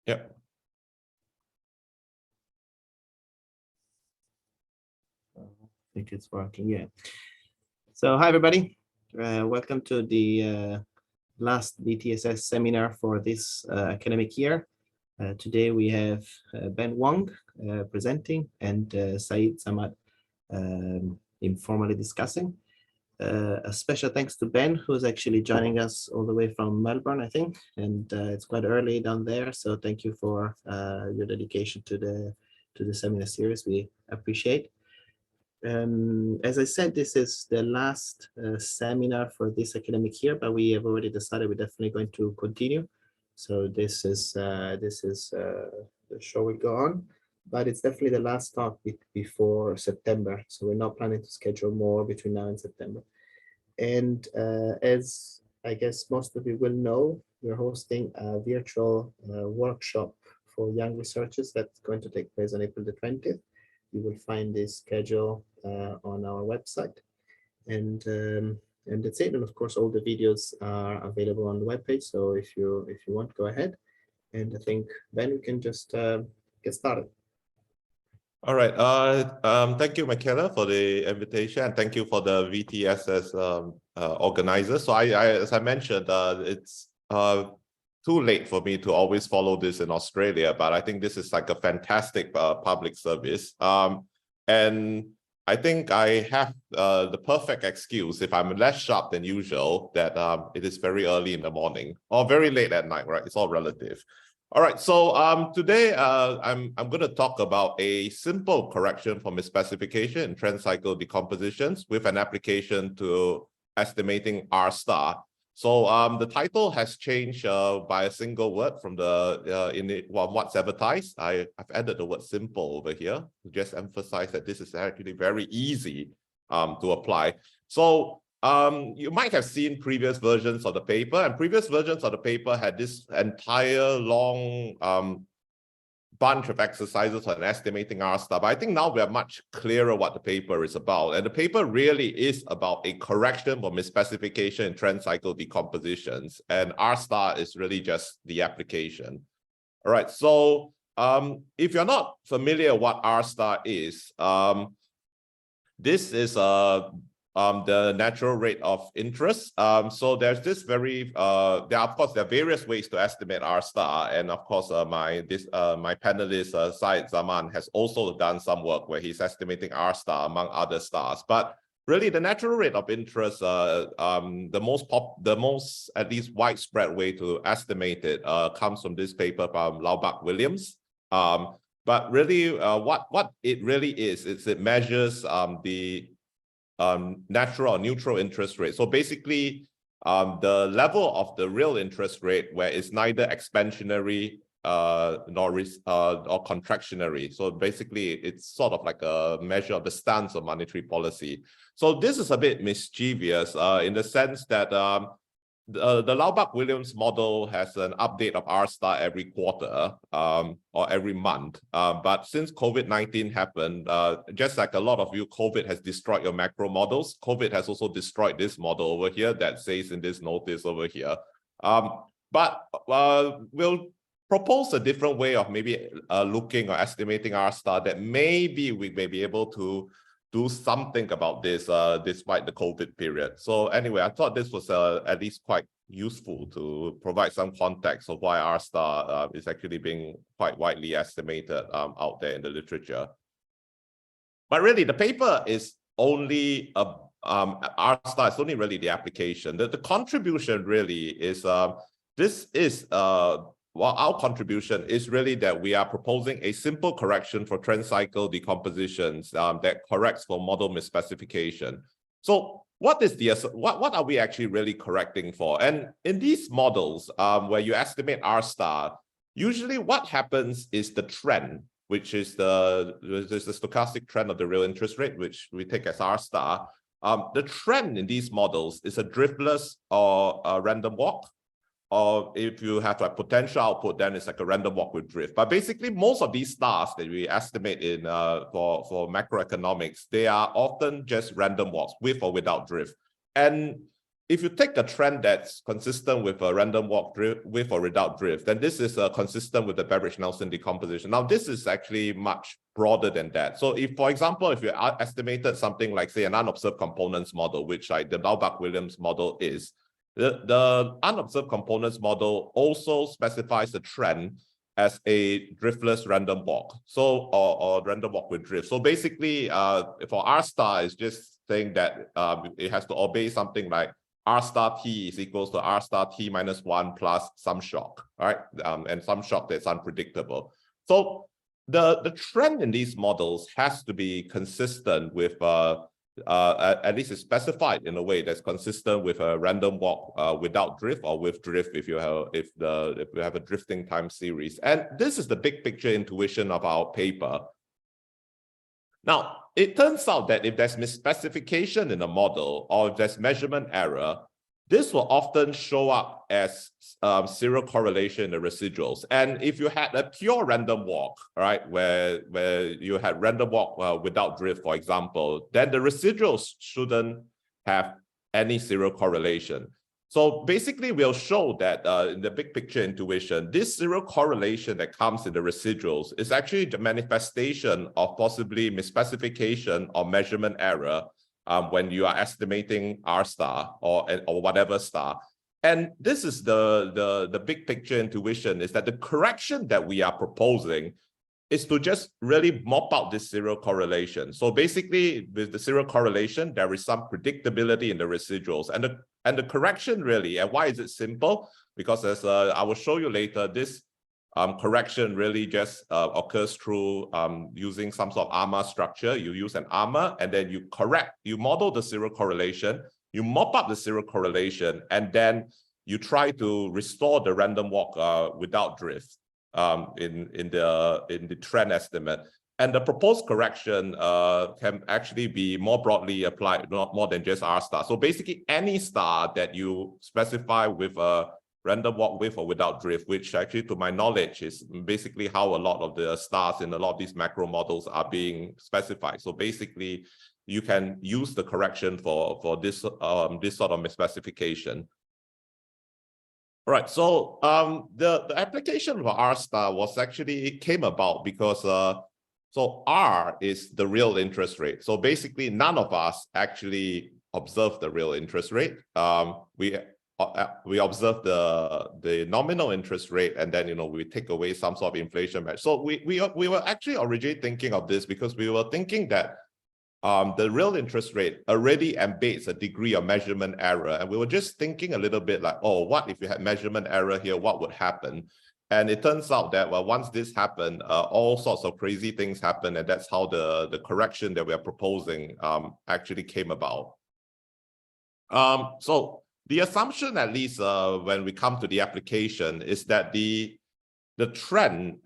Yep. I think it's working, yeah. So hi, everybody. Welcome to the last BTSS seminar for this academic year. Today we have Ben Wong presenting and Saeed Zaman informally discussing. A special thanks to Ben, who's actually joining us all the way from Melbourne, I think, and it's quite early down there. So thank you for your dedication to the seminar series. We appreciate. As I said, this is the last seminar for this academic year, but we have already decided we're definitely going to continue. So this is the show will go on, but it's definitely the last talk before September. So we're not planning to schedule more between now and September. And as I guess most of you will know, we're hosting a virtual workshop for young researchers that's going to take place on April the 20th. You will find this schedule on our website, and that's it. And of course, all the videos are available on the webpage. So if you want, go ahead. And I think Ben, we can just get started. All right. Thank you, Michaela, for the invitation, and thank you for the VTSS organizer. So as I mentioned, it's too late for me to always follow this in Australia, but I think this is like a fantastic public service. And I think I have the perfect excuse if I'm less sharp than usual that it is very early in the morning or very late at night, right? It's all relative. All right, so today I'm going to talk about a simple correction for misspecification in trend cycle decompositions with an application to estimating R star. So the title has changed by a single word from what's advertised. I've added the word simple over here to just emphasize that this is actually very easy to apply. So you might have seen previous versions of the paper, and previous versions of the paper had this entire long bunch of exercises on estimating R star. But I think now we are much clearer what the paper is about. And the paper really is about a correction for misspecification in trend cycle decompositions. And R star is really just the application. All right, so if you're not familiar what R star is, this is the natural rate of interest. So there's this there are various ways to estimate R star, and of course my panelist Saeed Zaman has also done some work where he's estimating R star among other stars. But really, the natural rate of interest, the most at least widespread way to estimate it comes from this paper from Laubach-Williams. But really, what it really is it measures the natural or neutral interest rate. So basically, the level of the real interest rate where it's neither expansionary nor contractionary. So basically, it's sort of like a measure of the stance of monetary policy. So this is a bit mischievous in the sense that the Laubach-Williams model has an update of R star every quarter or every month. But since COVID-19 happened, just like a lot of you, COVID has destroyed your macro models. COVID has also destroyed this model over here that says in this notice over here. But we'll propose a different way of maybe looking or estimating R star that maybe we may be able to do something about this despite the COVID period. So anyway, I thought this was at least quite useful to provide some context of why R star is actually being quite widely estimated out there in the literature. But really, the paper is only R star is only really the application. The contribution really is this is well, our contribution is really that we are proposing a simple correction for trend cycle decompositions that corrects for model misspecification. So what are we actually really correcting for? And in these models where you estimate R star, usually what happens is the trend, which is the stochastic trend of the real interest rate, which we take as R star. The trend in these models is a driftless or a random walk. Or if you have a potential output, then it's like a random walk with drift. But basically, most of these stars that we estimate in for macroeconomics, they are often just random walks with or without drift. And if you take a trend that's consistent with a random walk drift, with or without drift, then this is consistent with the Beveridge-Nelson decomposition. Now, this is actually much broader than that. So if, for example, if you estimated something like, say, an unobserved components model, which like the Dalbach-Williams model is, the unobserved components model also specifies a trend as a driftless random walk, so or random walk with drift. So basically, for R star, it's just saying that it has to obey something like R star T is equals to R star T minus 1 plus some shock, right? And some shock that's unpredictable. So the trend in these models has to be consistent with at least it's specified in a way that's consistent with a random walk without drift or with drift if you have a drifting time series. And this is the big picture intuition of our paper. Now, it turns out that if there's misspecification in a model or if there's measurement error, this will often show up as zero correlation in the residuals. And if you had a pure random walk, right, where you had random walk without drift, for example, then the residuals shouldn't have any zero correlation. So basically, we'll show that in the big picture intuition, this zero correlation that comes in the residuals is actually the manifestation of possibly misspecification or measurement error when you are estimating R star or whatever star. And this is the big picture intuition, is that the correction that we are proposing is to just really mop out this zero correlation. So basically, with the zero correlation, there is some predictability in the residuals. And the correction really, and why is it simple? Because as I will show you later, this correction really just occurs through using some sort of ARMA structure. You use an ARMA, and then you model the zero correlation, you mop up the zero correlation, and then you try to restore the random walk without drift in the trend estimate. And the proposed correction can actually be more broadly applied, not more than just R star. So basically, any star that you specify with a random walk with or without drift, which actually, to my knowledge, is basically how a lot of the stars in a lot of these macro models are being specified. So basically, you can use the correction for this sort of misspecification. All right, so the application for R star was actually, it came about because so R is the real interest rate. So basically, none of us actually observe the real interest rate. We observe the nominal interest rate, and then we take away some sort of inflation match. So we were actually originally thinking of this because we were thinking that the real interest rate already embeds a degree of measurement error. And we were just thinking a little bit like, oh, what if you had measurement error here? What would happen? And it turns out that, well, once this happened, all sorts of crazy things happen. And that's how the correction that we are proposing actually came about. So the assumption, at least when we come to the application, is that the trend,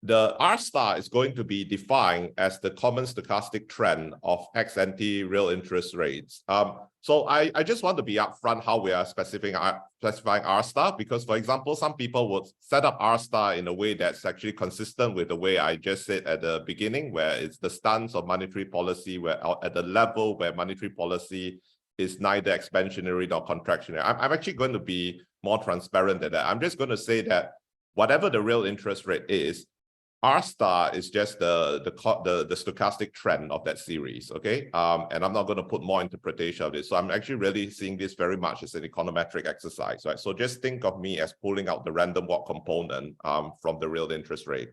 the R star is going to be defined as the common stochastic trend of ex-ante real interest rates. So I just want to be upfront how we are specifying R star, because, for example, some people would set up R star in a way that's actually consistent with the way I just said at the beginning, where it's the stance of monetary policy, where at the level where monetary policy is neither expansionary nor contractionary. I'm actually going to be more transparent than that. I'm just going to say that whatever the real interest rate is, R star is just the stochastic trend of that series, okay? And I'm not going to put more interpretation of this. So I'm actually really seeing this very much as an econometric exercise, right? So just think of me as pulling out the random walk component from the real interest rate.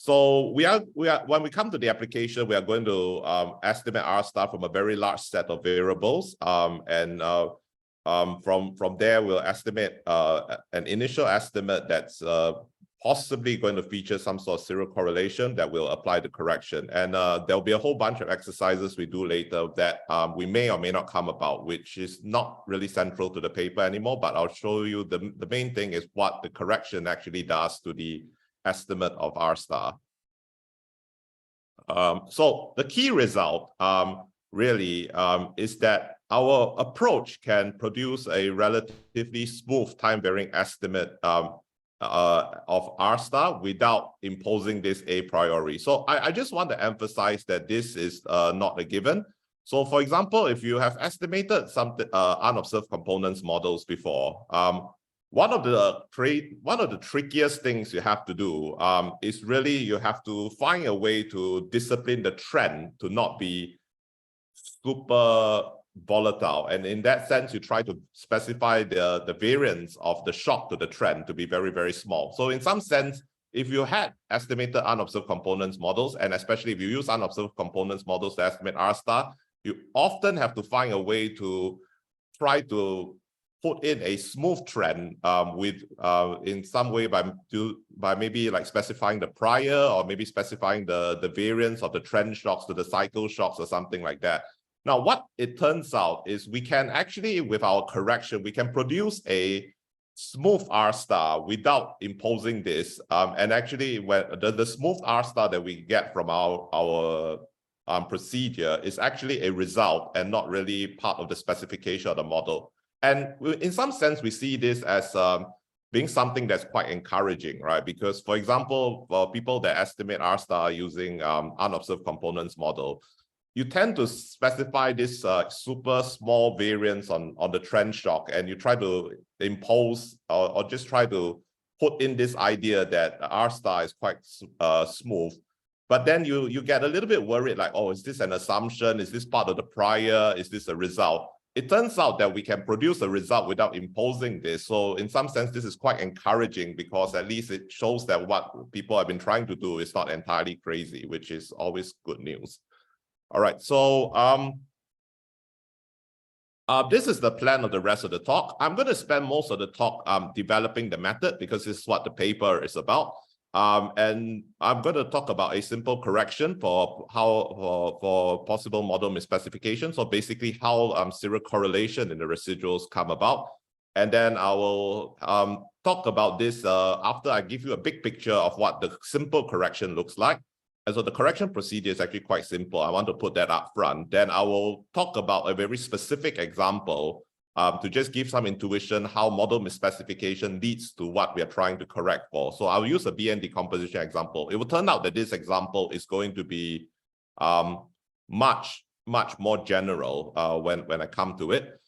So we are when we come to the application, we are going to estimate R star from a very large set of variables, and from there we'll estimate an initial estimate that's possibly going to feature some sort of zero correlation that will apply the correction. And there'll be a whole bunch of exercises we do later that we may or may not come about, which is not really central to the paper anymore, but I'll show you the main thing is what the correction actually does to the estimate of R star. So the key result really is that our approach can produce a relatively smooth time varying estimate of R star without imposing this a priori. So I just want to emphasize that this is not a given. So for example, if you have estimated some unobserved components models before, one of the trickiest things you have to do is really you have to find a way to discipline the trend to not be super volatile. And in that sense, you try to specify the variance of the shock to the trend to be very, very small. So in some sense, if you had estimated unobserved components models, and especially if you use unobserved components models to estimate R star, you often have to find a way to try to put in a smooth trend in some way by maybe like specifying the prior, or maybe specifying the variance of the trend shocks to the cycle shocks or something like that. Now, what it turns out is we can actually, with our correction, we can produce a smooth R star without imposing this. And actually, when the smooth R star that we get from our procedure is actually a result and not really part of the specification of the model. And in some sense, we see this as being something that's quite encouraging, right? Because, for example, for people that estimate R star using unobserved components model, you tend to specify this super small variance on the trend shock, and you try to impose or just try to put in this idea that R star is quite smooth. But then you get a little bit worried, like, oh, is this an assumption? Is this part of the prior? Is this a result? It turns out that we can produce a result without imposing this. So in some sense, this is quite encouraging, because at least it shows that what people have been trying to do is not entirely crazy, which is always good news. All right, so this is the plan of the rest of the talk. I'm going to spend most of the talk developing the method, because this is what the paper is about. And I'm going to talk about a simple correction for possible model misspecification. So basically how serial correlation in the residuals come about. And then I will talk about this after I give you a big picture of what the simple correction looks like. And so the correction procedure is actually quite simple. I want to put that up front. Then I will talk about a very specific example to just give some intuition how model misspecification leads to what we are trying to correct for. So I'll use a BN decomposition example. It will turn out that this example is going to be much more general when I come to it.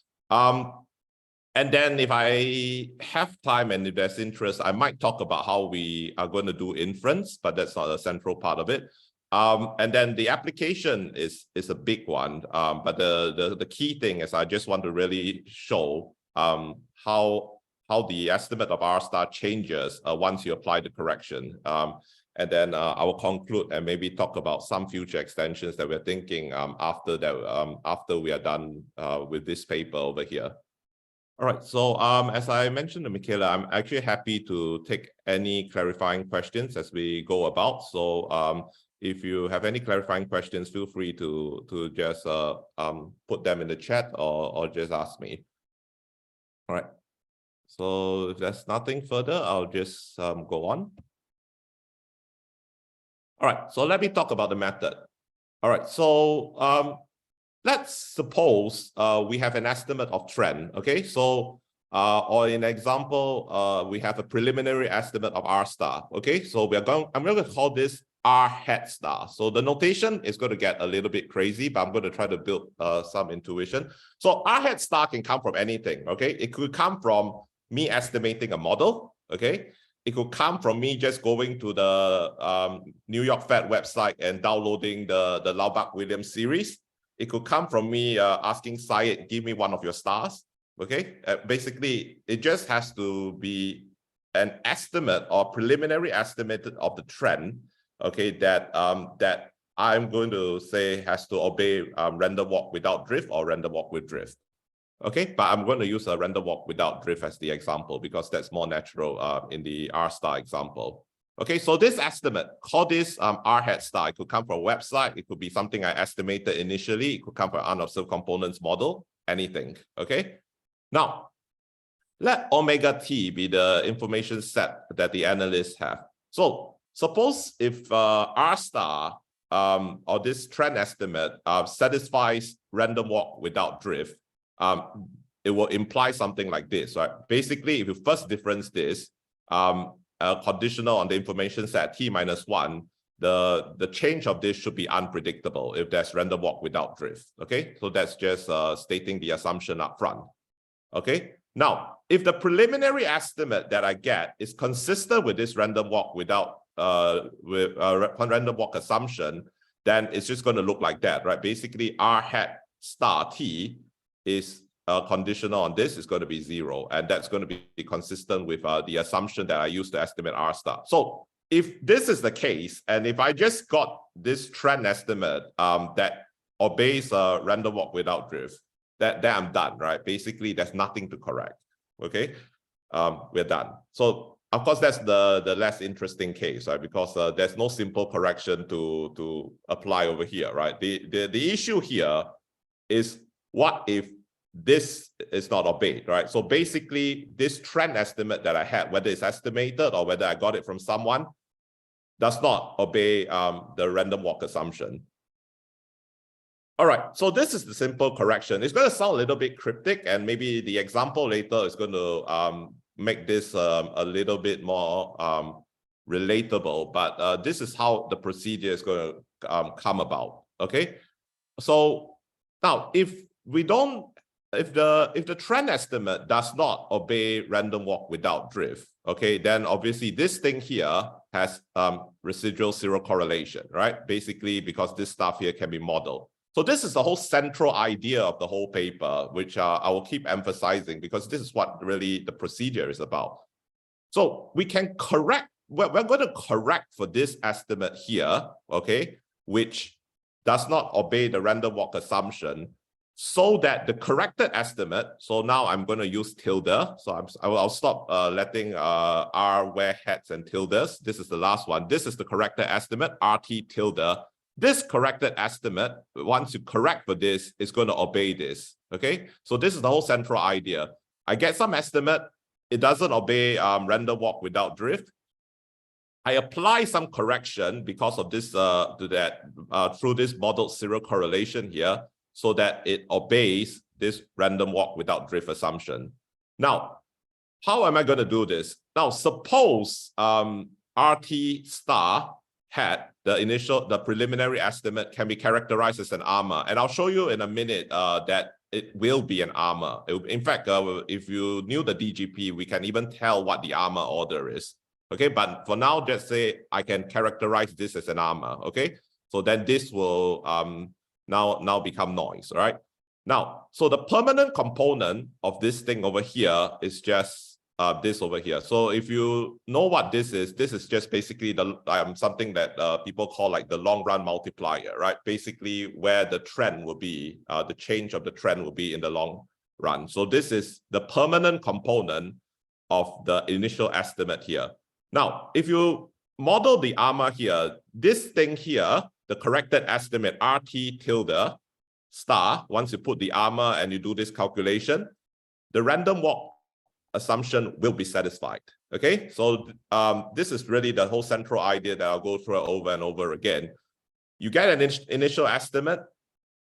And then if I have time and if there's interest, I might talk about how we are going to do inference, but that's not a central part of it. And then the application is a big one. But the key thing is I just want to really show how the estimate of R star changes once you apply the correction. And then I will conclude and maybe talk about some future extensions that we're thinking after we are done with this paper over here. All right, so as I mentioned to Michaela, I'm actually happy to take any clarifying questions as we go about. So if you have any clarifying questions, feel free to just put them in the chat or just ask me. All right, so if there's nothing further, I'll just go on. All right, so let me talk about the method. All right, so let's suppose we have an estimate of trend, okay? So, or in example, we have a preliminary estimate of R star, okay? So I'm going to call this R hat star. So the notation is going to get a little bit crazy, but I'm going to try to build some intuition. So R hat star can come from anything, okay? It could come from me estimating a model, okay? It could come from me just going to the New York Fed website and downloading the Laubach-Williams series. It could come from me asking Saeed, give me one of your stars, okay? Basically, it just has to be an estimate or preliminary estimate of the trend, okay, that I'm going to say has to obey random walk without drift or random walk with drift, okay? But I'm going to use a random walk without drift as the example because that's more natural in the R star example. Okay, so this estimate, call this R hat star. It could come from a website. It could be something I estimated initially. It could come from an unobserved components model, anything, okay? Now, let omega t be the information set that the analysts have. So suppose if R star or this trend estimate satisfies random walk without drift, it will imply something like this, right? Basically, if you first difference this, conditional on the information set t-1, the change of this should be unpredictable if there's random walk without drift. Okay, so that's just stating the assumption up front. Okay, now if the preliminary estimate that I get is consistent with this random walk without random walk assumption, then it's just going to look like that, right? Basically, R hat star T is conditional on this is going to be 0, and that's going to be consistent with the assumption that I used to estimate R star. So if this is the case, and if I just got this trend estimate that obeys random walk without drift, that I'm done, right? Basically, there's nothing to correct. Okay, we're done. So of course, that's the less interesting case, right? Because there's no simple correction to apply over here, right? The issue here is what if this is not obeyed, right? So basically, this trend estimate that I had, whether it's estimated or whether I got it from someone, does not obey the random walk assumption. All right, so this is the simple correction. It's going to sound a little bit cryptic, and maybe the example later is going to make this a little bit more relatable, but this is how the procedure is going to come about. Okay, so now if the trend estimate does not obey random walk without drift, okay, then obviously this thing here has residual zero correlation, right? Basically, because this stuff here can be modeled. So this is the whole central idea of the whole paper, which I will keep emphasizing because this is what really the procedure is about. So we can correct, we're going to correct for this estimate here, okay, which does not obey the random walk assumption, so that the corrected estimate, so now I'm going to use tilde, so I'll stop letting R wear hats and tildes. This is the last one. This is the corrected estimate, RT tilde. This corrected estimate, once you correct for this, is going to obey this, okay? So this is the whole central idea. I get some estimate, it doesn't obey random walk without drift. I apply some correction because of this through this modeled zero correlation here, so that it obeys this random walk without drift assumption. Now, how am I going to do this? Now, suppose RT star hat, the preliminary estimate, can be characterized as an ARMA. And I'll show you in a minute that it will be an ARMA. In fact, if you knew the DGP, we can even tell what the ARMA order is. Okay, but for now, just say I can characterize this as an ARMA. Okay, so then this will now become noise, right? Now, so the permanent component of this thing over here is just this over here. So if you know what this is just basically the something that people call like the long run multiplier, right? Basically where the trend will be, the change of the trend will be in the long run. So this is the permanent component of the initial estimate here. Now, if you model the ARMA here, this thing here, the corrected estimate RT tilde star, once you put the ARMA and you do this calculation, the random walk assumption will be satisfied. Okay, so this is really the whole central idea that I'll go through over and over again. You get an initial estimate,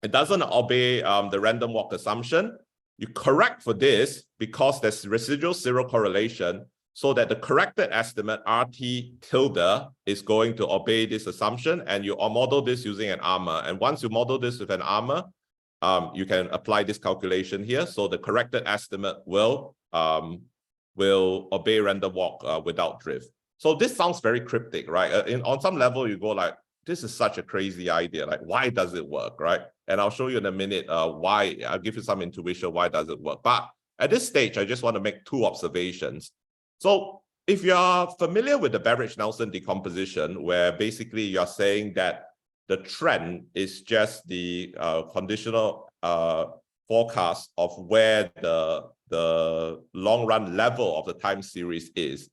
it doesn't obey the random walk assumption. You correct for this because there's residual zero correlation, so that the corrected estimate RT tilde is going to obey this assumption, and you model this using an ARMA. And once you model this with an ARMA, you can apply this calculation here. So the corrected estimate will obey random walk without drift. So this sounds very cryptic, right? On some level, you go like, this is such a crazy idea. Like, why does it work, right? And I'll show you in a minute why. I'll give you some intuition why does it work. But at this stage, I just want to make two observations. So if you're familiar with the Beveridge-Nelson decomposition, where basically you're saying that the trend is just the conditional forecast of where the long run level of the time series is.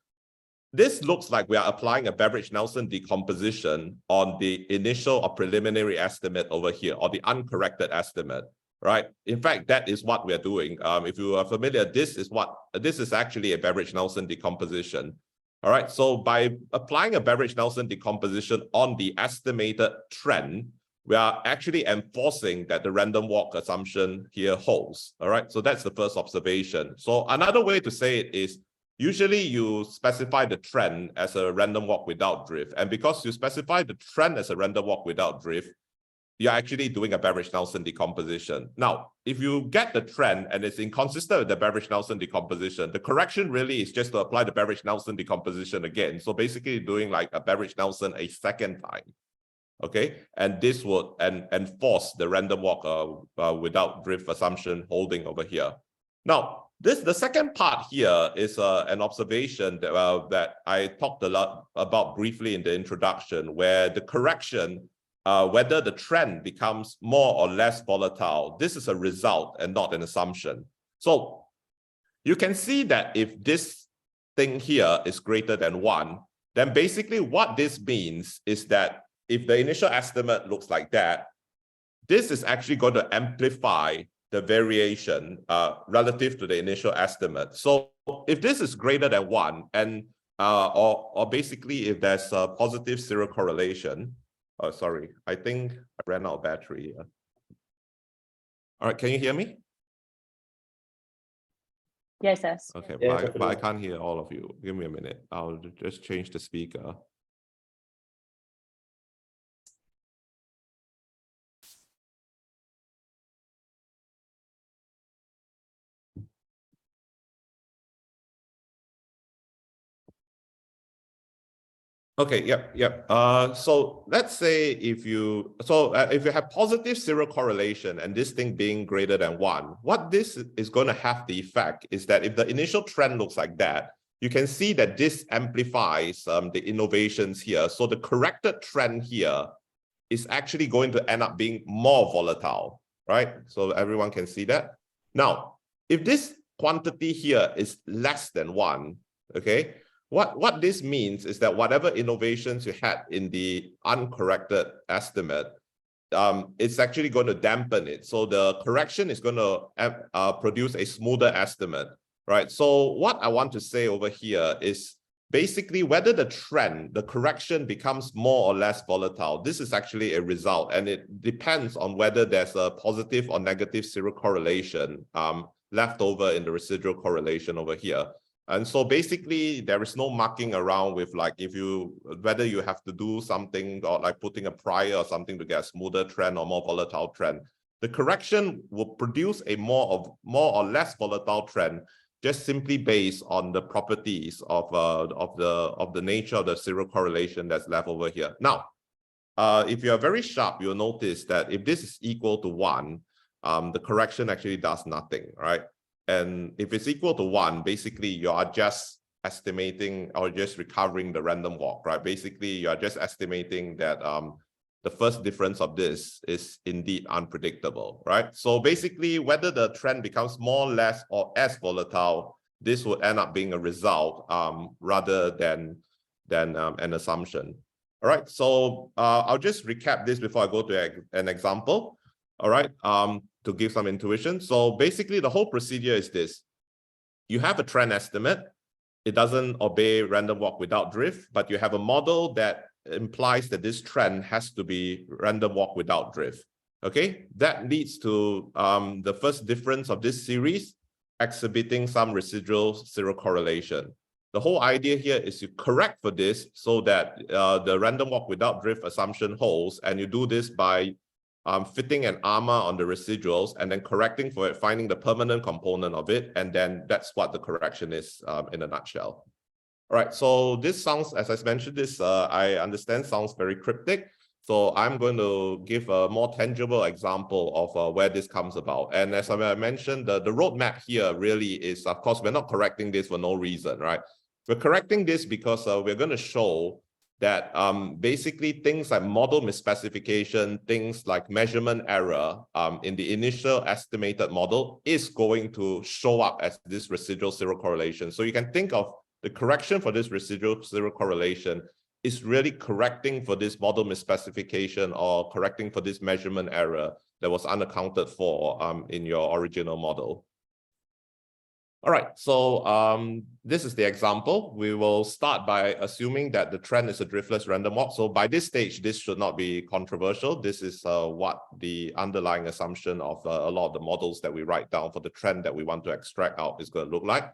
This looks like we are applying a Beveridge-Nelson decomposition on the initial or preliminary estimate over here, or the uncorrected estimate, right? In fact, that is what we're doing. If you are familiar, this is actually a Beveridge-Nelson decomposition. All right, so by applying a Beveridge-Nelson decomposition on the estimated trend, we are actually enforcing that the random walk assumption here holds. All right, so that's the first observation. So another way to say it is, usually you specify the trend as a random walk without drift. And because you specify the trend as a random walk without drift, you're actually doing a Beveridge-Nelson decomposition. Now, if you get the trend and it's inconsistent with the Beveridge-Nelson decomposition, the correction really is just to apply the Beveridge-Nelson decomposition again. So basically doing like a Beveridge-Nelson a second time. Okay, and this would enforce the random walk without drift assumption holding over here. Now, the second part here is an observation that I talked a lot about briefly in the introduction, where the correction, whether the trend becomes more or less volatile, this is a result and not an assumption. So you can see that if this thing here is greater than 1, then basically what this means is that if the initial estimate looks like that, this is actually going to amplify the variation relative to the initial estimate. So if this is greater than 1, and or basically if there's a positive zero correlation, oh, sorry, I think I ran out of battery here. All right, can you hear me? Yes, yes. Okay, Yeah, but I can't hear all of you. Give me a minute. I'll just change the speaker. Okay, yep. So let's say if you have positive zero correlation and this thing being greater than 1, what this is going to have the effect is that if the initial trend looks like that, you can see that this amplifies the innovations here. So the corrected trend here is actually going to end up being more volatile, right? So everyone can see that. Now, if this quantity here is less than 1, okay, what this means is that whatever innovations you had in the uncorrected estimate, it's actually going to dampen it. So the correction is going to produce a smoother estimate, right? So what I want to say over here is basically whether the trend, the correction becomes more or less volatile. This is actually a result, and it depends on whether there's a positive or negative zero correlation left over in the residual correlation over here. And so basically there is no mucking around with like whether you have to do something or like putting a prior or something to get a smoother trend or more volatile trend. The correction will produce a more or less volatile trend just simply based on the properties of the nature of the zero correlation that's left over here. Now, if you are very sharp, you'll notice that if this is equal to 1, the correction actually does nothing, right? And if it's equal to 1, basically you are just estimating or just recovering the random walk, right? Basically, you are just estimating that the first difference of this is indeed unpredictable, right? So basically, whether the trend becomes more, less, or as volatile, this would end up being a result rather than an assumption. All right, so I'll just recap this before I go to an example. All right, to give some intuition. So basically, the whole procedure is this. You have a trend estimate. It doesn't obey random walk without drift, but you have a model that implies that this trend has to be random walk without drift. Okay, that leads to the first difference of this series exhibiting some residual zero correlation. The whole idea here is you correct for this so that the random walk without drift assumption holds, and you do this by fitting an ARMA on the residuals and then correcting for it, finding the permanent component of it, and then that's what the correction is in a nutshell. All right, so this sounds, as I mentioned, this I understand sounds very cryptic. So I'm going to give a more tangible example of where this comes about. And as I mentioned, the roadmap here really is, of course, we're not correcting this for no reason, right? We're correcting this because we're going to show that basically things like model misspecification, things like measurement error in the initial estimated model is going to show up as this residual zero correlation. So you can think of the correction for this residual zero correlation is really correcting for this model misspecification or correcting for this measurement error that was unaccounted for in your original model. All right, so this is the example. We will start by assuming that the trend is a driftless random walk. So by this stage, this should not be controversial. This is what the underlying assumption of a lot of the models that we write down for the trend that we want to extract out is going to look like.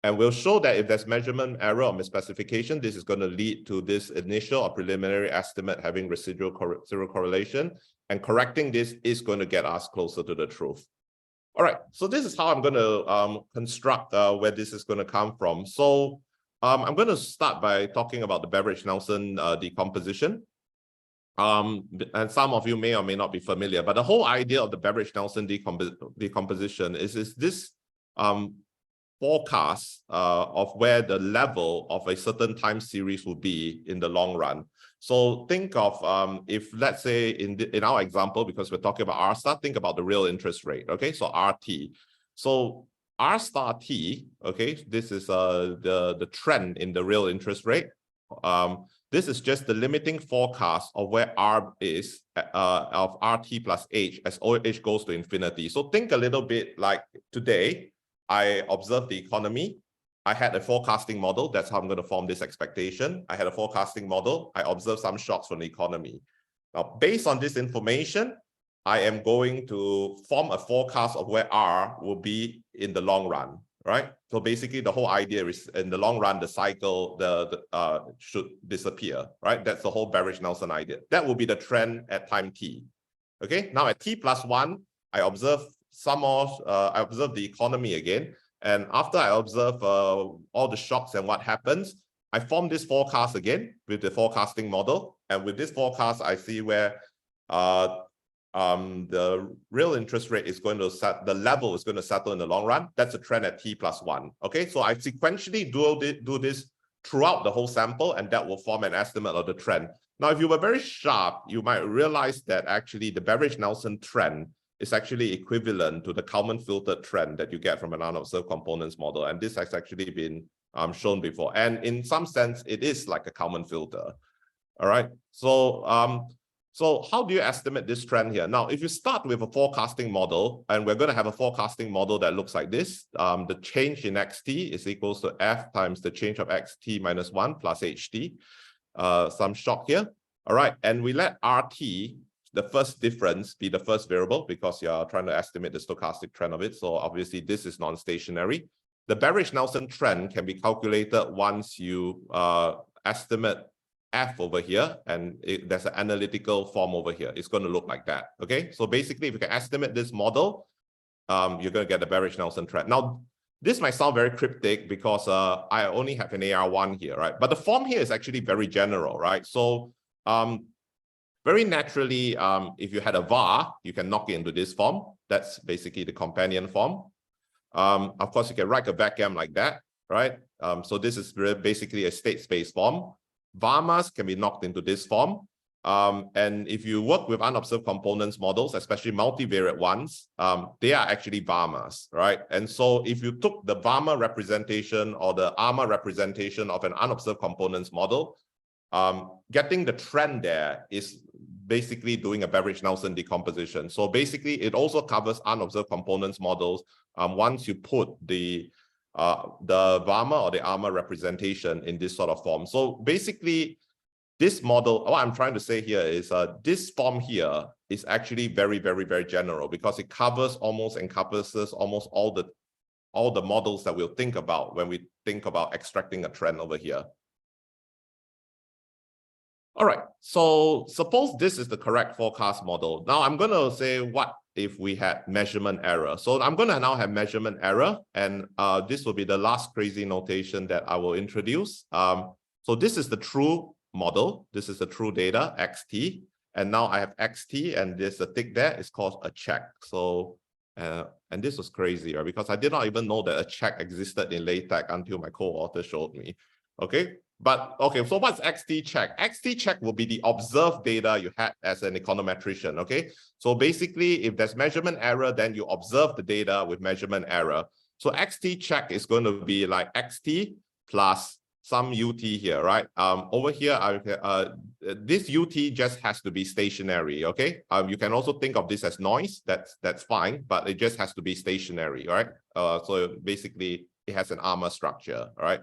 And we'll show that if there's measurement error or misspecification, this is going to lead to this initial or preliminary estimate having residual zero correlation. And correcting this is going to get us closer to the truth. All right, so this is how I'm going to construct where this is going to come from. So I'm going to start by talking about the Beveridge-Nelson decomposition. And some of you may or may not be familiar, but the whole idea of the Beveridge-Nelson decomposition is this forecast of where the level of a certain time series will be in the long run. So think of if, let's say, in our example, because we're talking about R star, think about the real interest rate. Okay, so RT. So R star T. Okay, this is the trend in the real interest rate. This is just the limiting forecast of where R is of RT plus H as H goes to infinity. So think a little bit like today. I observed the economy. I had a forecasting model. That's how I'm going to form this expectation. I had a forecasting model. I observed some shocks from the economy. Now, based on this information, I am going to form a forecast of where R will be in the long run, right? So basically, the whole idea is in the long run, the cycle should disappear, right? That's the whole Beveridge-Nelson idea. That will be the trend at time t. Okay, now at t plus 1, I observe I observe the economy again. And after I observe all the shocks and what happens, I form this forecast again with the forecasting model. And with this forecast, I see where the real interest rate is going to set, the level is going to settle in the long run. That's a trend at t plus 1. Okay, so I sequentially do this throughout the whole sample, and that will form an estimate of the trend. Now, if you were very sharp, you might realize that actually the Beveridge-Nelson trend is actually equivalent to the Kalman filtered trend that you get from an unobserved components model. And this has actually been shown before. And in some sense, it is like a Kalman filter. All right. So, so how do you estimate this trend here? Now, if you start with a forecasting model, and we're going to have a forecasting model that looks like this, the change in xt is equals to f times the change of xt minus 1 plus ht, some shock here. All right. And we let rt, the first difference, be the first variable because you're trying to estimate the stochastic trend of it. So obviously this is non-stationary. The Beveridge-Nelson trend can be calculated once you estimate f over here, and there's an analytical form over here. It's going to look like that. Okay, so basically if you can estimate this model, you're going to get the Beveridge-Nelson trend. Now, this might sound very cryptic because I only have an AR1 here, right? But the form here is actually very general, right? So very naturally, if you had a var, you can knock it into this form. That's basically the companion form. Of course, you can write a backend like that, right? So this is basically a state space form. Varmas can be knocked into this form. And if you work with unobserved components models, especially multivariate ones, they are actually Varmas, right? And so if you took the Varma representation or the ARMA representation of an unobserved components model, getting the trend there is basically doing a Beveridge-Nelson decomposition. So basically, it also covers unobserved components models once you put the Varma or the ARMA representation in this sort of form. So basically, this model, what I'm trying to say here is this form here is actually very, very, very general because it encompasses almost all the models that we'll think about when we think about extracting a trend over here. All right, so suppose this is the correct forecast model. Now I'm going to say, what if we had measurement error? So I'm going to now have measurement error, and this will be the last crazy notation that I will introduce. So this is the true model. This is the true data, xt. And now I have xt, and there's a tick there. It's called a check. So, and this was crazy, right? Because I did not even know that a check existed in LaTeX until my co-author showed me. Okay. But okay, so what's xt check? Xt check will be the observed data you had as an econometrician. Okay, so basically, if there's measurement error, then you observe the data with measurement error. So xt check is going to be like xt plus some ut here, right? Over here, this ut just has to be stationary. Okay, you can also think of this as noise. That's fine, but it just has to be stationary, right? So basically, it has an ARMA structure, all right?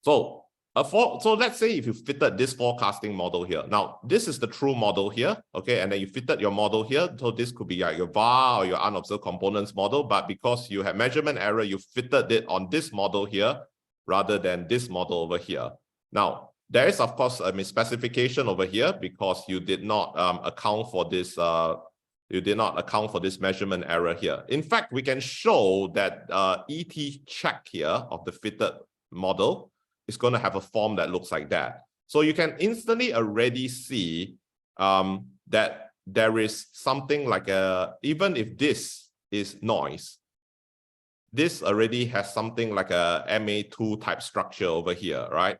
So So let's say if you fitted this forecasting model here. Now, this is the true model here, okay? And then you fitted your model here. So this could be like your VAR or your unobserved components model, but because you have measurement error, you fitted it on this model here rather than this model over here. Now, there is, of course, a misspecification over here because you did not account for this measurement error here. In fact, we can show that ET check here of the fitted model is going to have a form that looks like that. So you can instantly already see that there is something like even if this is noise, this already has something like a MA2 type structure over here, right?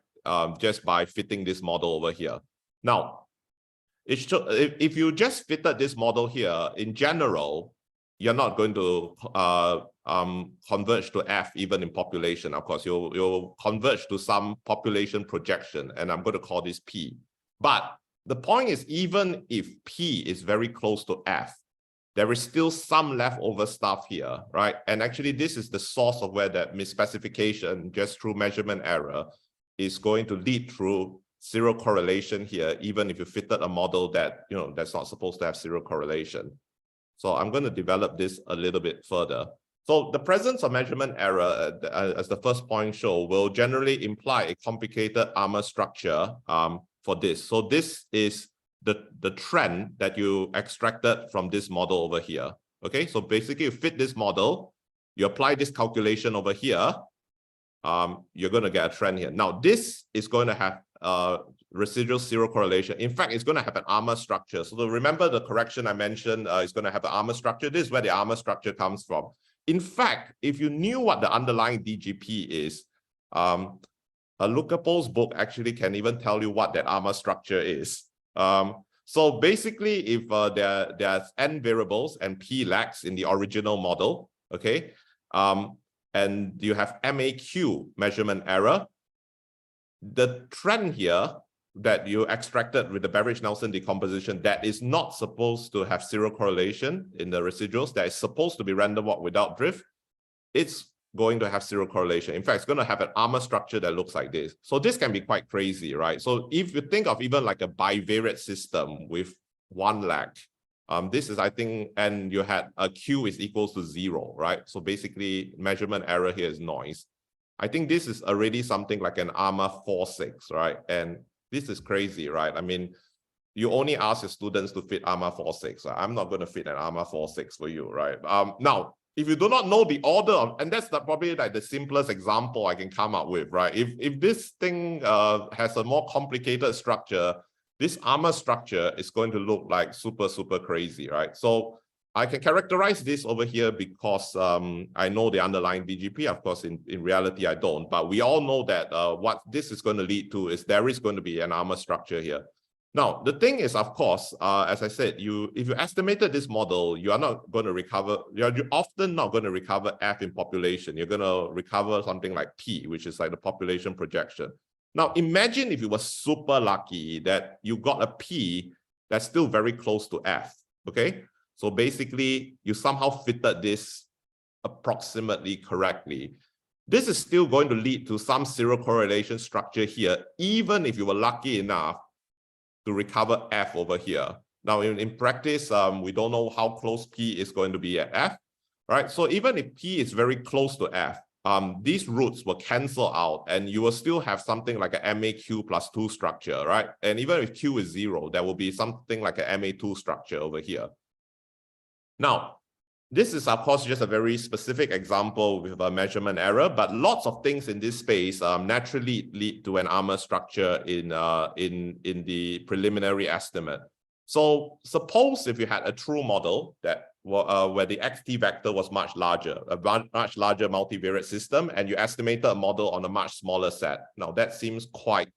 Just by fitting this model over here. Now, if you just fitted this model here, in general, you're not going to converge to F even in population. Of course, you'll converge to some population projection, and I'm going to call this P. But the point is, even if P is very close to F, there is still some leftover stuff here, right? And actually, this is the source of where that misspecification, just through measurement error, is going to lead through zero correlation here, even if you fitted a model that, that's not supposed to have zero correlation. So I'm going to develop this a little bit further. So the presence of measurement error, as the first point show, will generally imply a complicated ARMA structure for this. So this is the trend that you extracted from this model over here. Okay, so basically you fit this model, you apply this calculation over here, you're going to get a trend here. Now this is going to have residual zero correlation. In fact, it's going to have an ARMA structure. So remember the correction I mentioned, it's going to have an ARMA structure. This is where the ARMA structure comes from. In fact, if you knew what the underlying DGP is, Lucapol's book actually can even tell you what that ARMA structure is. So basically, if there's n variables and p lags in the original model, okay, and you have MAQ measurement error, the trend here that you extracted with the Beveridge-Nelson decomposition that is not supposed to have zero correlation in the residuals, that is supposed to be random walk without drift, it's going to have zero correlation. In fact, it's going to have an ARMA structure that looks like this. So this can be quite crazy, right? So if you think of even like a bivariate system with one lag, this is, I think, and you had a Q is equals to 0, right? So basically measurement error here is noise. I think this is already something like an ARMA 4.6, right? And this is crazy, right? I mean, you only ask your students to fit ARMA 4.6. Right? I'm not going to fit an ARMA 4.6 for you, right? Now, if you do not know the order of, and that's probably like the simplest example I can come up with, right? If this thing has a more complicated structure, this ARMA structure is going to look like super, super crazy, right? So I can characterize this over here because I know the underlying DGP. Of course, in reality, I don't. But we all know that what this is going to lead to is there is going to be an ARMA structure here. Now, the thing is, of course, as I said, if you estimated this model, you are not going to recover, you're often not going to recover F in population. You're going to recover something like P, which is like the population projection. Now, imagine if you were super lucky that you got a P that's still very close to F, okay? So basically, you somehow fitted this approximately correctly. This is still going to lead to some zero correlation structure here, even if you were lucky enough to recover F over here. Now, in practice, we don't know how close P is going to be at F, right? So even if P is very close to F, these roots will cancel out and you will still have something like a MAQ plus 2 structure, right? And even if Q is 0, there will be something like a MA2 structure over here. Now, this is, of course, just a very specific example with a measurement error, but lots of things in this space naturally lead to an ARMA structure in the preliminary estimate. So suppose if you had a true model that where the XT vector was much larger, a much larger multivariate system, and you estimated a model on a much smaller set. Now, that seems quite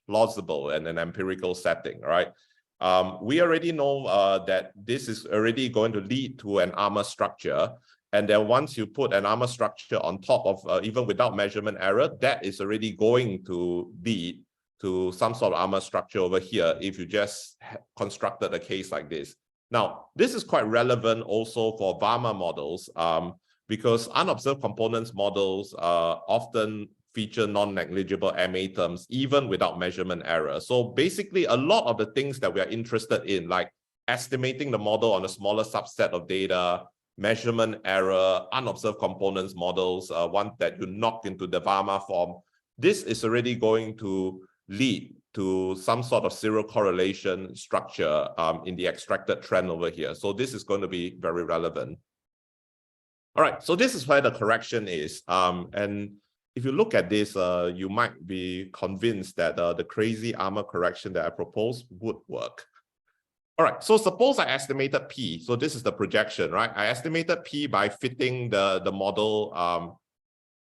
plausible in an empirical setting, right? We already know that this is already going to lead to an ARMA structure. And then once you put an ARMA structure on top of, even without measurement error, that is already going to lead to some sort of ARMA structure over here if you just constructed a case like this. Now, this is quite relevant also for VARMA models because unobserved components models often feature non-negligible MA terms, even without measurement error. So basically, a lot of the things that we are interested in, like estimating the model on a smaller subset of data, measurement error, unobserved components models, one that you knocked into the ARMA form, this is already going to lead to some sort of serial correlation structure in the extracted trend over here. So this is going to be very relevant. All right, so this is where the correction is. And if you look at this, you might be convinced that the crazy ARMA correction that I proposed would work. All right, so suppose I estimated P. So this is the projection, right? I estimated P by fitting the model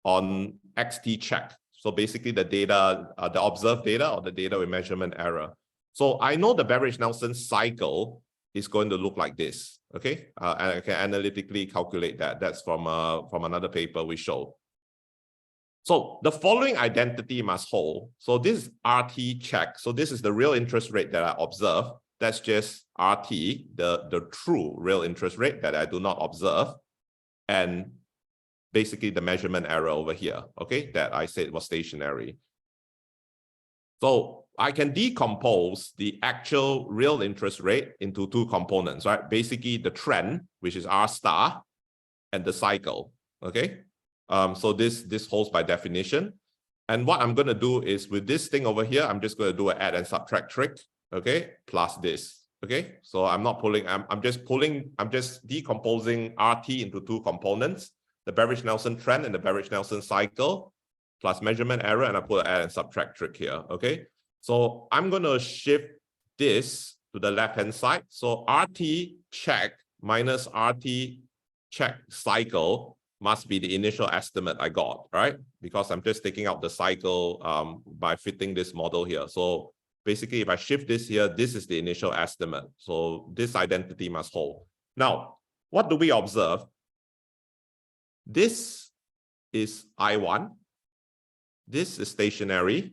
on XT check. So basically the data, the observed data or the data with measurement error. So I know the Beveridge-Nelson cycle is going to look like this, okay? And I can analytically calculate that. That's from another paper we showed. So the following identity must hold. So this is RT check. So this is the real interest rate that I observe. That's just RT, the true real interest rate that I do not observe. And basically the measurement error over here, okay, that I said was stationary. So I can decompose the actual real interest rate into two components, right? Basically the trend, which is R star, and the cycle, okay? So this holds by definition. And what I'm going to do is with this thing over here, I'm just going to do an add and subtract trick, okay, plus this, okay? So I'm not pulling, I'm just decomposing RT into two components, the Beveridge-Nelson trend and the Beveridge-Nelson cycle, plus measurement error, and I put an add and subtract trick here, okay? So I'm going to shift this to the left-hand side. So RT check minus RT check cycle must be the initial estimate I got, right? Because I'm just taking out the cycle by fitting this model here. So basically, if I shift this here, this is the initial estimate. So this identity must hold. Now, what do we observe? This is I1. This is stationary.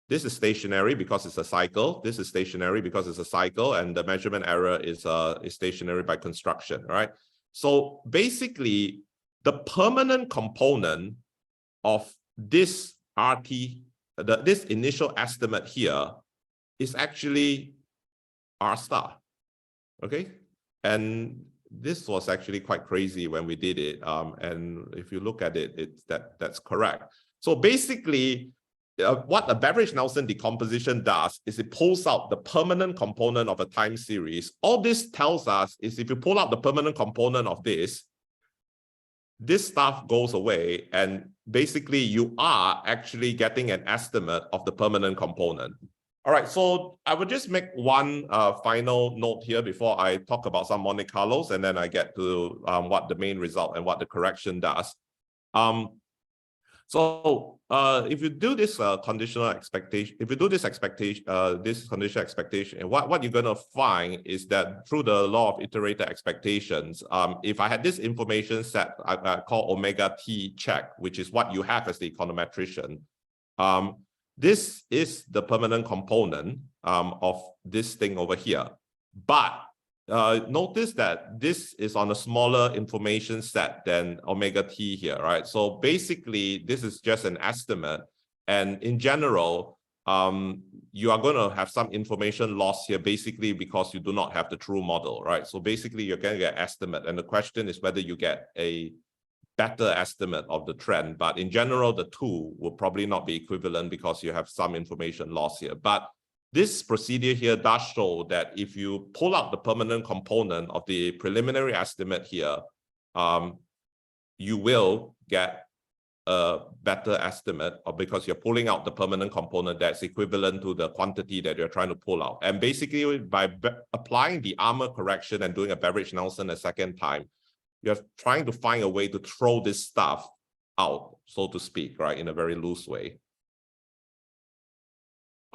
This is stationary because it's a cycle. This is stationary because it's a cycle, and the measurement error is stationary by construction, right? So basically, the permanent component of this RT, this initial estimate here, is actually R star, okay? And this was actually quite crazy when we did it. And if you look at it, that's correct. So basically, what a Beveridge-Nelson decomposition does is it pulls out the permanent component of a time series. All this tells us is if you pull out the permanent component of this stuff goes away, and basically you are actually getting an estimate of the permanent component. All right, so I would just make one final note here before I talk about some Monte Carlos, and then I get to what the main result and what the correction does. So if you do this conditional expectation, if you do this expectation, this conditional expectation, what you're going to find is that through the law of iterated expectations, if I had this information set I call omega t check, which is what you have as the econometrician, this is the permanent component of this thing over here. But notice that this is on a smaller information set than omega t here, right? So basically, this is just an estimate. And in general, you are going to have some information loss here, basically because you do not have the true model, right? So basically, you're going to get estimate. And the question is whether you get a better estimate of the trend. But in general, the two will probably not be equivalent because you have some information loss here. But this procedure here does show that if you pull out the permanent component of the preliminary estimate here, you will get a better estimate, or because you're pulling out the permanent component that's equivalent to the quantity that you're trying to pull out. And basically, by applying the ARMA correction and doing a Beveridge-Nelson a second time, you're trying to find a way to throw this stuff out, so to speak, right, in a very loose way.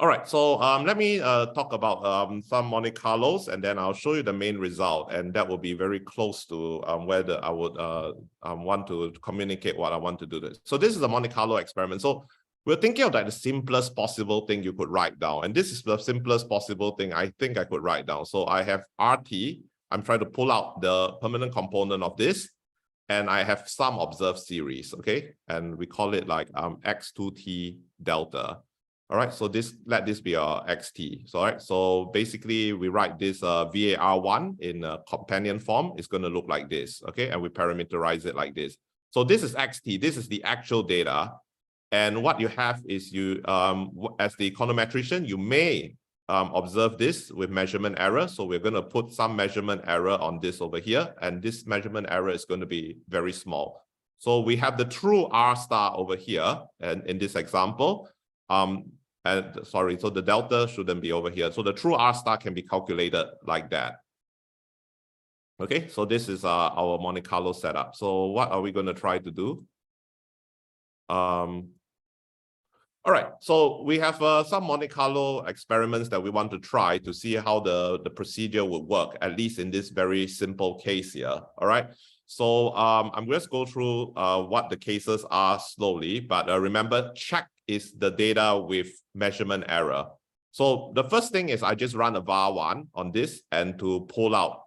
All right, so let me talk about some Monte Carlos, and then I'll show you the main result, and that will be very close to whether I would want to communicate what I want to do. So this is a Monte Carlo experiment. So we're thinking of like the simplest possible thing you could write down, and this is the simplest possible thing I think I could write down. So I have RT. I'm trying to pull out the permanent component of this. and I have some observed series, okay? And we call it like x2t delta. All right, so let this be our xt. So, all right, so basically we write this VAR1 in a companion form. It's going to look like this, okay? And we parameterize it like this. So this is xt. This is the actual data. And what you have is you, as the econometrician, you may observe this with measurement error. So we're going to put some measurement error on this over here. And this measurement error is going to be very small. So we have the true R star over here. And in this example, so the delta shouldn't be over here. So the true R star can be calculated like that. Okay, so this is our Monte Carlo setup. So what are we going to try to do? All right, so we have some Monte Carlo experiments that we want to try to see how the procedure would work, at least in this very simple case here. All right, so I'm just go through what the cases are slowly, but remember, check is the data with measurement error. So the first thing is I just run a VAR1 on this and to pull out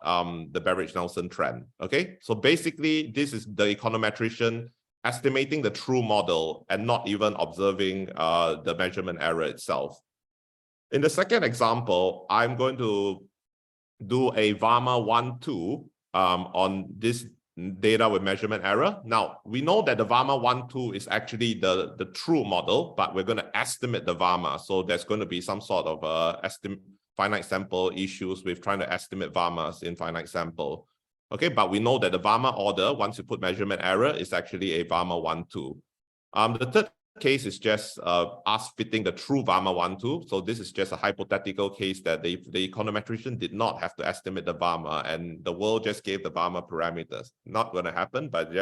the Beveridge-Nelson trend. Okay, so basically this is the econometrician estimating the true model and not even observing the measurement error itself. In the second example, I'm going to do a VARMA 1-2 on this data with measurement error. Now, we know that the VARMA 1-2 is actually the true model, but we're going to estimate the VARMA. So there's going to be some sort of finite sample issues with trying to estimate VARMAs in finite sample. Okay, but we know that the VARMA order, once you put measurement error, is actually a VARMA 1-2. The third case is just us fitting the true VARMA 1-2. So this is just a hypothetical case that the econometrician did not have to estimate the VARMA and the world just gave the VARMA parameters. Not going to happen, but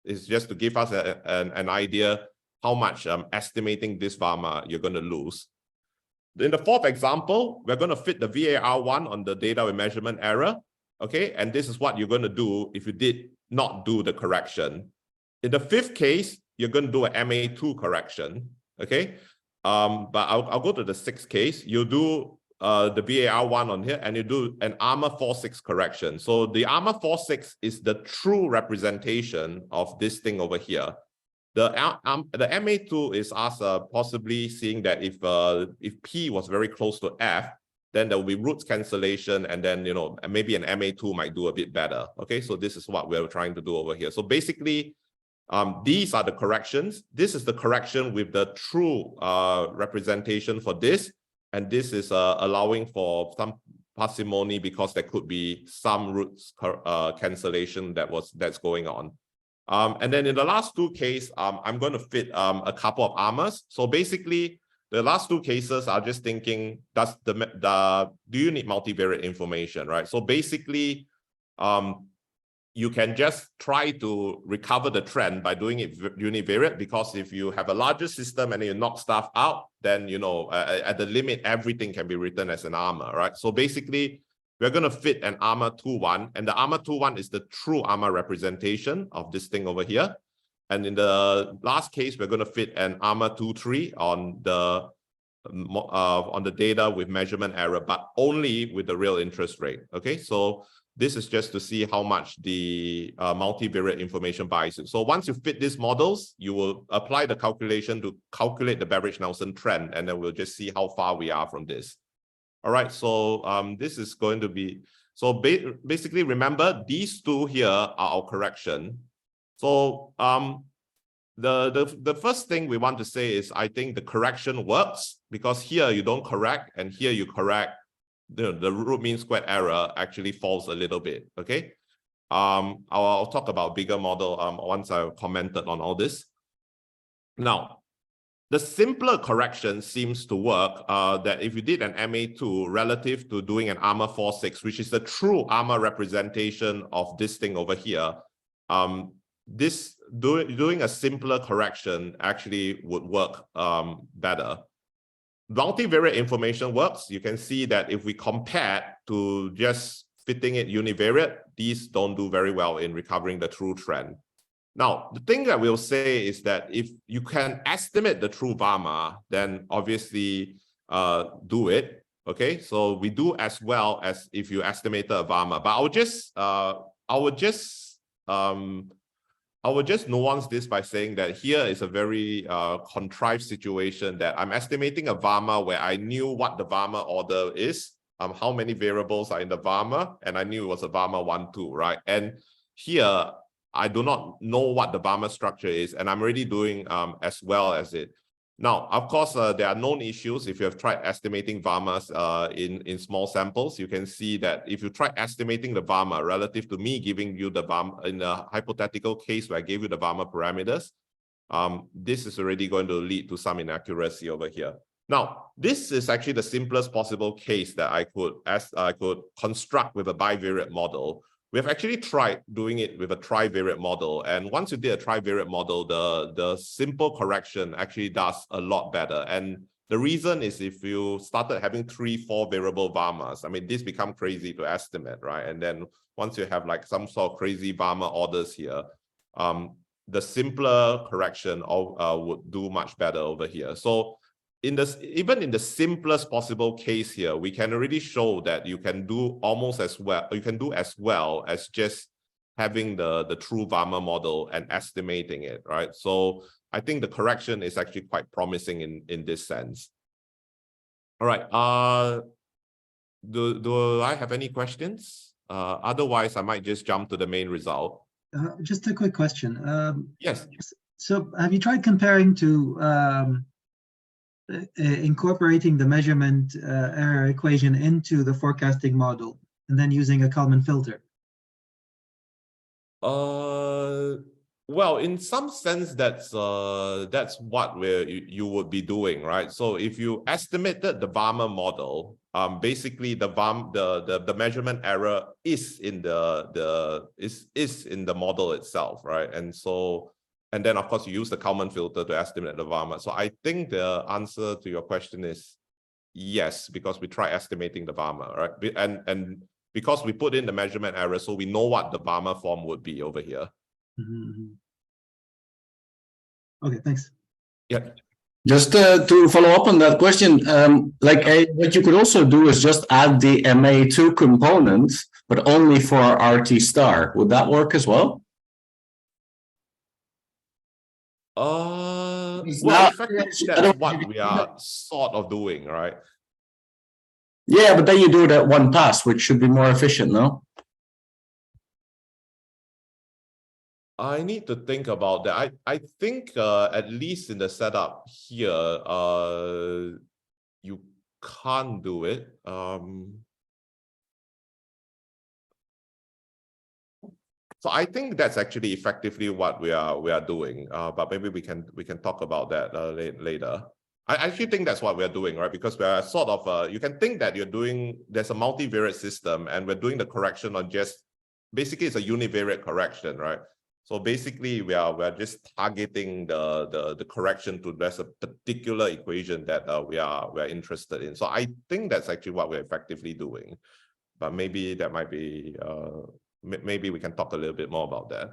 it's just to give us an idea how much estimating this VARMA you're going to lose. In the fourth example, we're going to fit the VAR1 on the data with measurement error. Okay, and this is what you're going to do if you did not do the correction. In the fifth case, you're going to do an MA2 correction. Okay, but I'll go to the sixth case. You do the VAR1 on here, and you do an ARMA 4-6 correction. So the ARMA 4-6 is the true representation of this thing over here. The MA2 is us possibly seeing that if P was very close to F, then there will be roots cancellation, and then maybe an MA2 might do a bit better. Okay, so this is what we're trying to do over here. So basically, these are the corrections. This is the correction with the true representation for this, and this is allowing for some parsimony because there could be some roots cancellation that's going on. And then in the last two cases, I'm going to fit a couple of ARMAs. So basically, the last two cases are just thinking, do you need multivariate information, right? So basically, you can just try to recover the trend by doing it univariate, because if you have a larger system and you knock stuff out, then, at the limit, everything can be written as an ARMA, right? So basically, we're going to fit an ARMA 2-1, and the ARMA 2-1 is the true ARMA representation of this thing over here. And in the last case, we're going to fit an ARMA 2-3 on the data with measurement error, but only with the real interest rate. Okay, so this is just to see how much the multivariate information buys it. So once you fit these models, you will apply the calculation to calculate the Beveridge-Nelson trend, and then we'll just see how far we are from this. All right, so this is going to be, so basically remember these two here are our correction. So the first thing we want to say is, I think the correction works because here you don't correct and here you correct. The root mean squared error actually falls a little bit. Okay, I'll talk about bigger model once I've commented on all this. Now, the simpler correction seems to work that if you did an MA2 relative to doing an ARMA 4-6, which is the true ARMA representation of this thing over here, doing a simpler correction actually would work better. Multivariate information works. You can see that if we compare to just fitting it univariate, these don't do very well in recovering the true trend. Now, the thing that we'll say is that if you can estimate the true VARMA, then obviously do it. Okay, so we do as well as if you estimated a VARMA. But I would just I would just nuance this by saying that here is a very contrived situation that I'm estimating a VARMA where I knew what the VARMA order is, how many variables are in the VARMA, and I knew it was a VARMA 1, 2, right? And here, I do not know what the VARMA structure is, and I'm already doing as well as it. Now, of course, there are known issues. If you have tried estimating VARMAs in small samples, you can see that if you try estimating the VARMA relative to me giving you the VARMA, in a hypothetical case where I gave you the VARMA parameters, this is already going to lead to some inaccuracy over here. Now, this is actually the simplest possible case that I could construct with a bivariate model. We have actually tried doing it with a trivariate model. And once you did a trivariate model, the simple correction actually does a lot better. And the reason is if you started having 3, 4 variable VARMAs, I mean, this becomes crazy to estimate, right? And then once you have like some sort of crazy VARMA orders here, the simpler correction would do much better over here. So even in the simplest possible case here, we can already show that you can do almost as well, you can do as well as just having the true VARMA model and estimating it, right? So I think the correction is actually quite promising in this sense. All right, do I have any questions? Otherwise, I might just jump to the main result. Just a quick question. Yes. So have you tried comparing to incorporating the measurement error equation into the forecasting model and then using a Kalman filter? Well, in some sense, that's what you would be doing, right? So if you estimated the VARMA model, basically the measurement error is in the model itself, right? And then, of course, you use the Kalman filter to estimate the VARMA. So I think the answer to your question is yes, because we try estimating the VARMA, right? And because we put in the measurement error, so we know what the VARMA form would be over here. Mm-hmm. Okay, thanks. Yeah. Just to follow up on that question, what you could also do is just add the MA2 component, but only for RT star. Would that work as well? Well, effectively, that's what we are sort of doing, right? Yeah, but then you do it at one pass, which should be more efficient, no? I need to think about that. I think at least in the setup here, you can't do it. So I think that's actually effectively what we are doing. But maybe we can talk about that later. I actually think that's what we're doing, right? Because we're sort of you can think that there's a multivariate system and we're doing the correction on just basically it's a univariate correction, right? So basically we're just targeting the correction to there's a particular equation that we're interested in. So I think that's actually what we're effectively doing. But maybe that might be maybe we can talk a little bit more about that.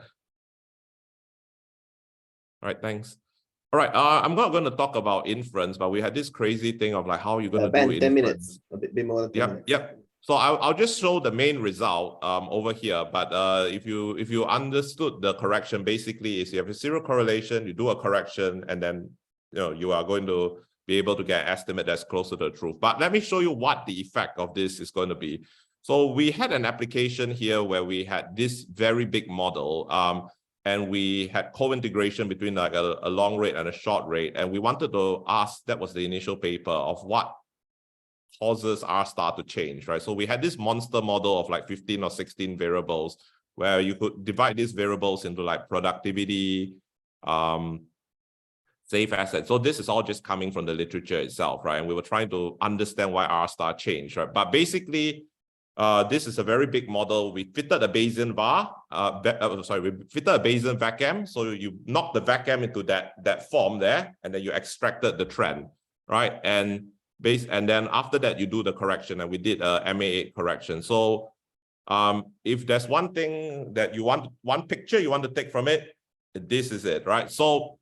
All right, thanks. All right, I'm not going to talk about inference, but we had this crazy thing of like how you're going to do 10 inference. minutes, a bit more than 10 minutes. Yep. So I'll just show the main result over here. But if you understood the correction, basically is you have a zero correlation, you do a correction, and then you are going to be able to get an estimate that's closer to the truth. But let me show you what the effect of this is going to be. So we had an application here where we had this very big model, and we had co-integration between like a long rate and a short rate. And we wanted to ask, that was the initial paper, of what causes R star to change, right? So we had this monster model of like 15 or 16 variables where you could divide these variables into like productivity, safe assets. So this is all just coming from the literature itself, right? And we were trying to understand why R star changed, right? But basically, this is a very big model. We fitted a Bayesian we fitted a Bayesian VACM. So you knock the VACM into that form there, and then you extracted the trend, right? And then after that, you do the correction, and we did a MA8 correction. So if there's one thing that you want, one picture you want to take from it, this is it, right? So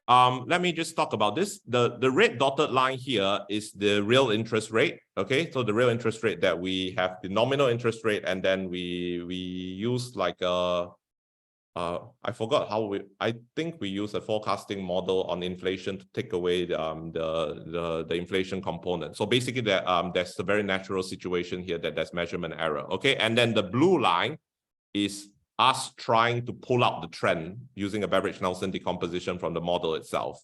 let me just talk about this. The red dotted line here is the real interest rate. Okay, so the real interest rate that we have, the nominal interest rate, and then we use like a I forgot how I think we use a forecasting model on inflation to take away the inflation component. So basically there's a very natural situation here that there's measurement error. Okay, and then the blue line is us trying to pull out the trend using a Beveridge-Nelson decomposition from the model itself.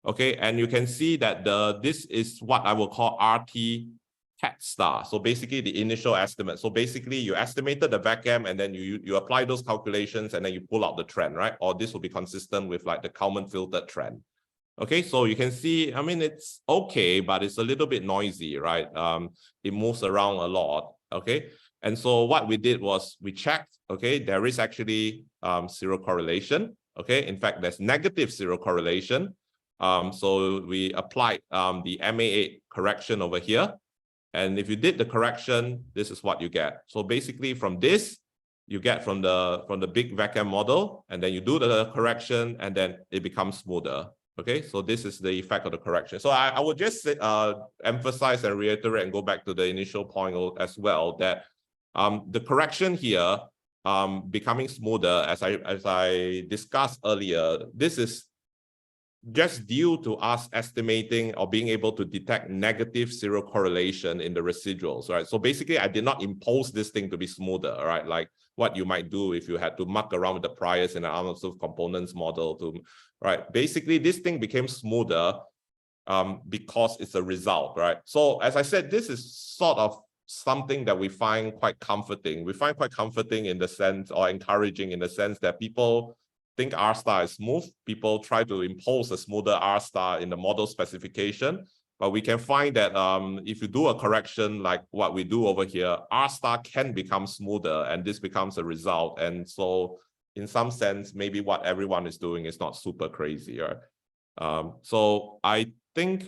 Okay, and you can see that this is what I will call RT cat star. So basically the initial estimate. So basically you estimated the vacuum and then you apply those calculations and then you pull out the trend, right? Or this will be consistent with like the Kalman filtered trend. Okay, so you can see, I mean, it's okay, but it's a little bit noisy, right? It moves around a lot, okay? And so what we did was we checked, okay, there is actually zero correlation, okay? In fact, there's negative zero correlation. So we applied the MA8 correction over here. And if you did the correction, this is what you get. So basically from this, you get from the big vacuum model, and then you do the correction, and then it becomes smoother. Okay, so this is the effect of the correction. So I would just emphasize and reiterate and go back to the initial point as well, that the correction here becoming smoother, as I discussed earlier, this is just due to us estimating or being able to detect negative zero correlation in the residuals, right? So basically, I did not impose this thing to be smoother, right? Like what you might do if you had to muck around with the priors in an ARMA components model to, right? Basically, this thing became smoother because it's a result, right? So as I said, this is sort of something that we find quite comforting. We find quite comforting in the sense, or encouraging in the sense, that people think R star is smooth. People try to impose a smoother R star in the model specification, but we can find that if you do a correction like what we do over here, R star can become smoother, and this becomes a result. And so in some sense, maybe what everyone is doing is not super crazy, right? So I think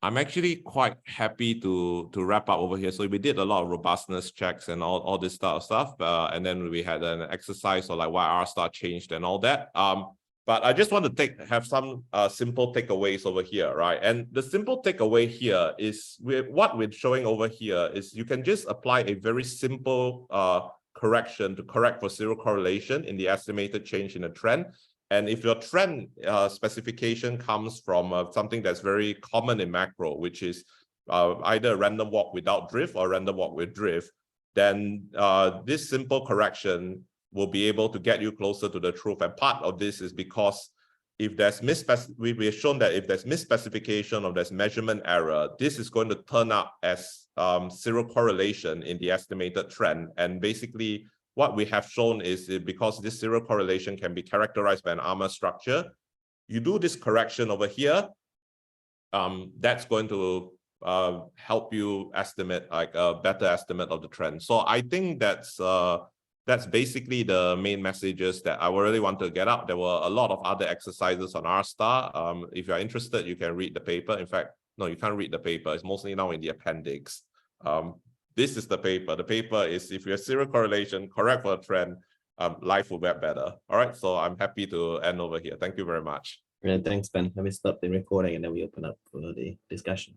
I'm actually quite happy to wrap up over here. So we did a lot of robustness checks and all this stuff. And then we had an exercise on like why R star changed and all that. But I just want to have some simple takeaways over here, right? And the simple takeaway here is what we're showing over here is you can just apply a very simple correction to correct for zero correlation in the estimated change in the trend. And if your trend specification comes from something that's very common in macro, which is either a random walk without drift or random walk with drift, then this simple correction will be able to get you closer to the truth. And part of this is because if there's we have shown that if there's misspecification or there's measurement error, this is going to turn up as zero correlation in the estimated trend. And basically, what we have shown is because this zero correlation can be characterized by an ARMA structure, you do this correction over here, that's going to help you estimate like a better estimate of the trend. So I think that's basically the main messages that I really want to get out. There were a lot of other exercises on R star. If you're interested, you can read the paper. In fact, no, you can't read the paper. It's mostly now in the appendix. This is the paper. The paper is, if you have zero correlation, correct for a trend, life will get better. All right, so I'm happy to end over here. Thank you very much. Yeah, thanks, Ben. Let me stop the recording and then we open up for the discussion.